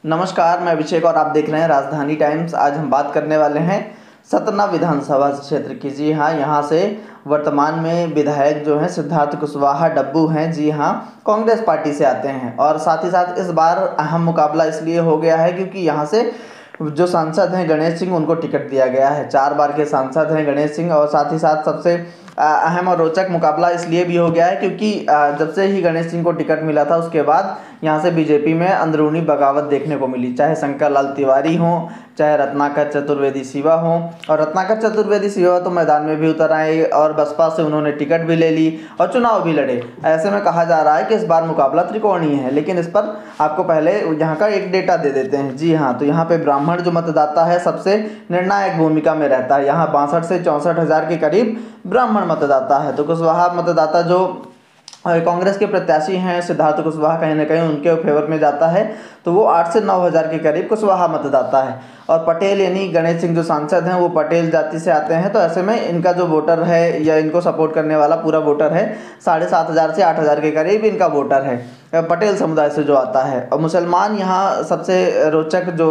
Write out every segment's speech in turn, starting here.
नमस्कार, मैं अभिषेक और आप देख रहे हैं राजधानी टाइम्स। आज हम बात करने वाले हैं सतना विधानसभा क्षेत्र की। जी हाँ, यहाँ से वर्तमान में विधायक जो हैं सिद्धार्थ कुशवाहा डब्बू हैं। जी हाँ, कांग्रेस पार्टी से आते हैं और साथ ही साथ इस बार अहम मुकाबला इसलिए हो गया है क्योंकि यहाँ से जो सांसद हैं गणेश सिंह, उनको टिकट दिया गया है। 4 बार के सांसद हैं गणेश सिंह। और साथ ही साथ सबसे अहम और रोचक मुकाबला इसलिए भी हो गया है क्योंकि जब से ही गणेश सिंह को टिकट मिला था उसके बाद यहाँ से बीजेपी में अंदरूनी बगावत देखने को मिली। चाहे शंकर लाल तिवारी हों, चाहे रत्नाकर चतुर्वेदी सिवा हों। और रत्नाकर चतुर्वेदी सिवा तो मैदान में भी उतर आए और बसपा से उन्होंने टिकट भी ले ली और चुनाव भी लड़े। ऐसे में कहा जा रहा है कि इस बार मुकाबला त्रिकोणीय है। लेकिन इस पर आपको पहले यहाँ का एक डेटा दे देते हैं। जी हाँ, तो यहाँ पे ब्राह्मण जो मतदाता है सबसे निर्णायक भूमिका में रहता है। यहाँ 62 से 64 हज़ार के करीब ब्राह्मण मतदाता है। तो कुशवाहा मतदाता जो कांग्रेस के प्रत्याशी हैं सिद्धार्थ कुशवाहा, कहीं ना कहीं उनके फेवर में जाता है। तो वो 8 से 9 हज़ार के करीब कुशवाहा मतदाता है। और पटेल यानी गणेश सिंह जो सांसद हैं वो पटेल जाति से आते हैं। तो ऐसे में इनका जो वोटर है या इनको सपोर्ट करने वाला पूरा वोटर है 7,500 से 8,000 के करीब इनका वोटर है पटेल समुदाय से जो आता है। और मुसलमान यहाँ सबसे रोचक जो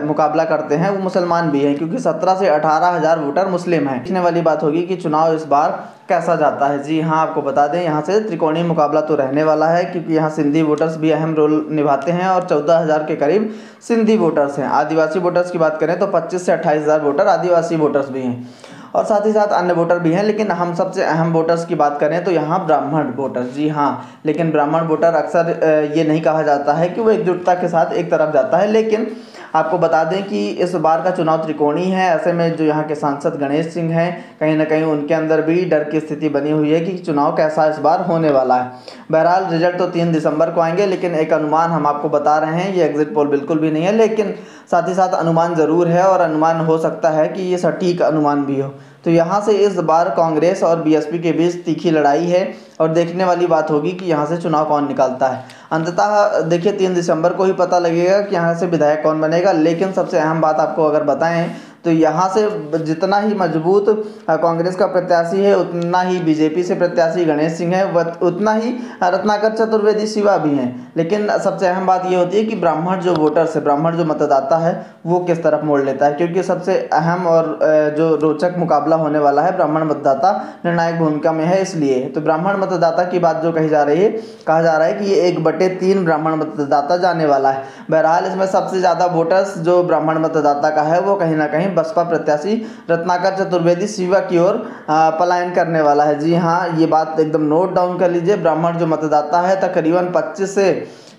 मुकाबला करते हैं वो मुसलमान भी हैं क्योंकि 17 से 18 हज़ार वोटर मुस्लिम हैं। देखने वाली बात होगी कि चुनाव इस बार कैसा जाता है। जी हाँ, आपको बता दें यहाँ से त्रिकोणीय मुकाबला तो रहने वाला है क्योंकि यहाँ सिंधी वोटर्स भी अहम रोल निभाते हैं और 14,000 के करीब सिंधी वोटर्स हैं। आदिवासी वोटर्स की बात करें तो 25 से 28 हज़ार वोटर आदिवासी वोटर्स भी हैं और साथ ही साथ अन्य वोटर भी हैं। लेकिन हम सबसे अहम वोटर्स की बात करें तो यहाँ ब्राह्मण वोटर। जी हाँ, लेकिन ब्राह्मण वोटर अक्सर ये नहीं कहा जाता है कि वो एकजुटता के साथ एक तरफ जाता है। लेकिन आपको बता दें कि इस बार का चुनाव त्रिकोणीय है। ऐसे में जो यहाँ के सांसद गणेश सिंह हैं, कहीं ना कहीं उनके अंदर भी डर की स्थिति बनी हुई है कि चुनाव कैसा इस बार होने वाला है। बहरहाल रिजल्ट तो 3 दिसंबर को आएंगे, लेकिन एक अनुमान हम आपको बता रहे हैं, ये एग्जिट पोल बिल्कुल भी नहीं है, लेकिन साथ ही साथ अनुमान ज़रूर है और अनुमान हो सकता है कि ये सटीक अनुमान भी हो। तो यहाँ से इस बार कांग्रेस और बीएसपी के बीच तीखी लड़ाई है और देखने वाली बात होगी कि यहाँ से चुनाव कौन निकालता है। अंततः देखिए 3 दिसंबर को ही पता लगेगा कि यहाँ से विधायक कौन बनेगा। लेकिन सबसे अहम बात आपको अगर बताएं तो यहाँ से जितना ही मजबूत कांग्रेस का प्रत्याशी है उतना ही बीजेपी से प्रत्याशी गणेश सिंह है, उतना ही रत्नाकर चतुर्वेदी सिवा भी हैं। लेकिन सबसे अहम बात ये होती है कि ब्राह्मण जो वोटर्स है, ब्राह्मण जो मतदाता है वो किस तरफ मोड़ लेता है, क्योंकि सबसे अहम और जो रोचक मुकाबला होने वाला है ब्राह्मण मतदाता निर्णायक भूमिका में है। इसलिए तो ब्राह्मण मतदाता की बात जो कही जा रही है, कहा जा रहा है कि ये 1/3 ब्राह्मण मतदाता जाने वाला है। बहरहाल इसमें सबसे ज़्यादा वोटर्स जो ब्राह्मण मतदाता का है वो कहीं ना कहीं बसपा प्रत्याशी रत्नाकर चतुर्वेदी सिवा की ओर पलायन करने वाला है। जी हाँ, ये बात एकदम नोट डाउन कर लीजिए। ब्राह्मण जो मतदाता है तकरीबन 25 से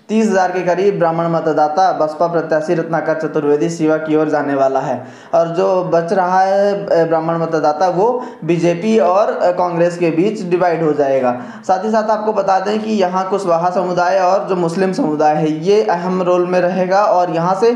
30 हज़ार के करीब ब्राह्मण मतदाता बसपा प्रत्याशी रत्नाकर चतुर्वेदी सिवा की ओर जाने वाला है। और जो बच रहा है ब्राह्मण मतदाता वो बीजेपी और कांग्रेस के बीच डिवाइड हो जाएगा। साथ ही साथ आपको बता दें कि यहाँ कुशवाहा समुदाय और जो मुस्लिम समुदाय है ये अहम रोल में रहेगा और यहाँ से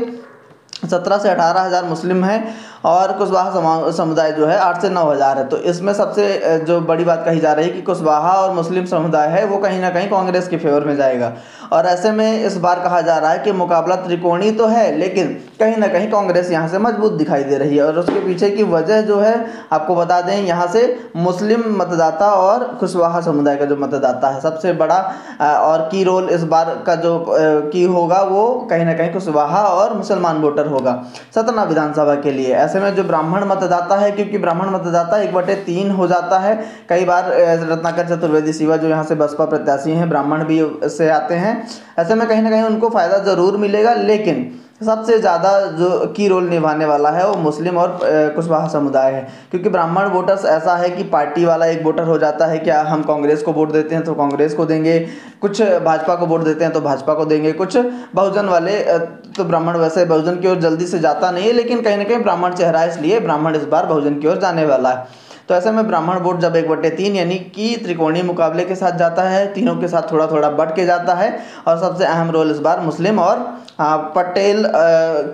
17 से 18 हज़ार मुस्लिम हैं और कुशवाहा समुदाय जो है 8 से 9 हज़ार है। तो इसमें सबसे जो बड़ी बात कही जा रही है कि कुशवाहा और मुस्लिम समुदाय है वो कहीं ना कहीं कांग्रेस के फेवर में जाएगा। और ऐसे में इस बार कहा जा रहा है कि मुकाबला त्रिकोणीय तो है, लेकिन कहीं ना कहीं कांग्रेस यहाँ से मजबूत दिखाई दे रही है। और उसके पीछे की वजह जो है आपको बता दें, यहाँ से मुस्लिम मतदाता और कुशवाहा समुदाय का जो मतदाता है सबसे बड़ा और की रोल इस बार का जो की होगा वो कहीं ना कहीं कुशवाहा और मुसलमान वोटर होगा सतना विधानसभा के लिए। ऐसे में जो ब्राह्मण मतदाता है, क्योंकि ब्राह्मण मतदाता 1/3 हो जाता है। कई बार रत्नाकर चतुर्वेदी सिवा जो यहाँ से बसपा प्रत्याशी हैं ब्राह्मण भी से आते हैं। ऐसे में कहीं ना कहीं उनको फ़ायदा ज़रूर मिलेगा, लेकिन सबसे ज़्यादा जो की रोल निभाने वाला है वो मुस्लिम और कुशवाहा समुदाय है। क्योंकि ब्राह्मण वोटर्स ऐसा है कि पार्टी वाला एक वोटर हो जाता है, क्या हम कांग्रेस को वोट देते हैं तो कांग्रेस को देंगे, कुछ भाजपा को वोट देते हैं तो भाजपा को देंगे, कुछ बहुजन वाले तो ब्राह्मण वैसे बहुजन की ओर जल्दी से जाता नहीं है, लेकिन कहीं ना कहीं ब्राह्मण चेहरा है इसलिए ब्राह्मण इस बार बहुजन की ओर जाने वाला है। तो ऐसे में ब्राह्मण वोट जब 1/3 यानी कि त्रिकोणीय मुकाबले के साथ जाता है, तीनों के साथ थोड़ा थोड़ा बढ़ के जाता है। और सबसे अहम रोल इस बार मुस्लिम और पटेल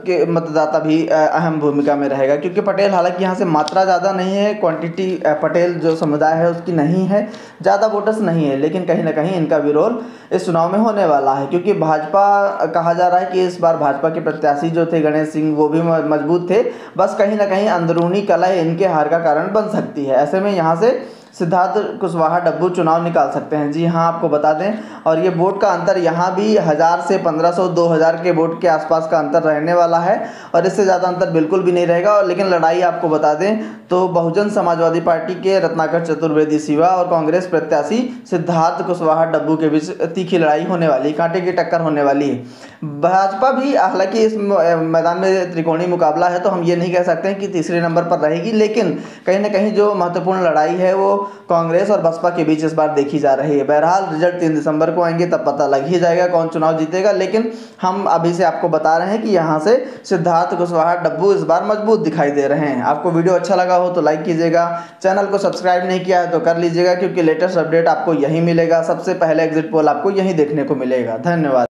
के मतदाता भी अहम भूमिका में रहेगा, क्योंकि पटेल हालांकि यहाँ से मात्रा ज़्यादा नहीं है, क्वांटिटी पटेल जो समुदाय है उसकी नहीं है, ज़्यादा वोटर्स नहीं है, लेकिन कहीं ना कहीं इनका भी रोल इस चुनाव में होने वाला है। क्योंकि भाजपा कहा जा रहा है कि इस बार भाजपा के प्रत्याशी जो थे गणेश सिंह वो भी मजबूत थे, बस कहीं ना कहीं अंदरूनी कलह इनके हार का कारण बन सकती है। ऐसे में यहाँ से सिद्धार्थ कुशवाहा डब्बू चुनाव निकाल सकते हैं। जी हाँ, आपको बता दें, और ये वोट का अंतर यहाँ भी 1000 से 1500 2000 के वोट के आसपास का अंतर रहने वाला है, और इससे ज़्यादा अंतर बिल्कुल भी नहीं रहेगा। और लेकिन लड़ाई आपको बता दें तो बहुजन समाजवादी पार्टी के रत्नाकर चतुर्वेदी शिवा और कांग्रेस प्रत्याशी सिद्धार्थ कुशवाहा डब्बू के बीच तीखी लड़ाई होने वाली, कांटे की टक्कर होने वाली है। भाजपा भी हालांकि इस मैदान में त्रिकोणीय मुकाबला है, तो हम ये नहीं कह सकते हैं कि तीसरे नंबर पर रहेगी, लेकिन कहीं ना कहीं जो महत्वपूर्ण लड़ाई है वो कांग्रेस और बसपा के बीच इस बार देखी जा रही है। बहरहाल रिजल्ट 3 दिसंबर को आएंगे, तब पता लग ही जाएगा कौन चुनाव जीतेगा, लेकिन हम अभी से आपको बता रहे हैं कि यहाँ से सिद्धार्थ कुशवाहा डब्बू इस बार मजबूत दिखाई दे रहे हैं। आपको वीडियो अच्छा लगा हो तो लाइक कीजिएगा, चैनल को सब्सक्राइब नहीं किया है तो कर लीजिएगा, क्योंकि लेटेस्ट अपडेट आपको यहीं मिलेगा, सबसे पहले एग्जिट पोल आपको यहीं देखने को मिलेगा। धन्यवाद।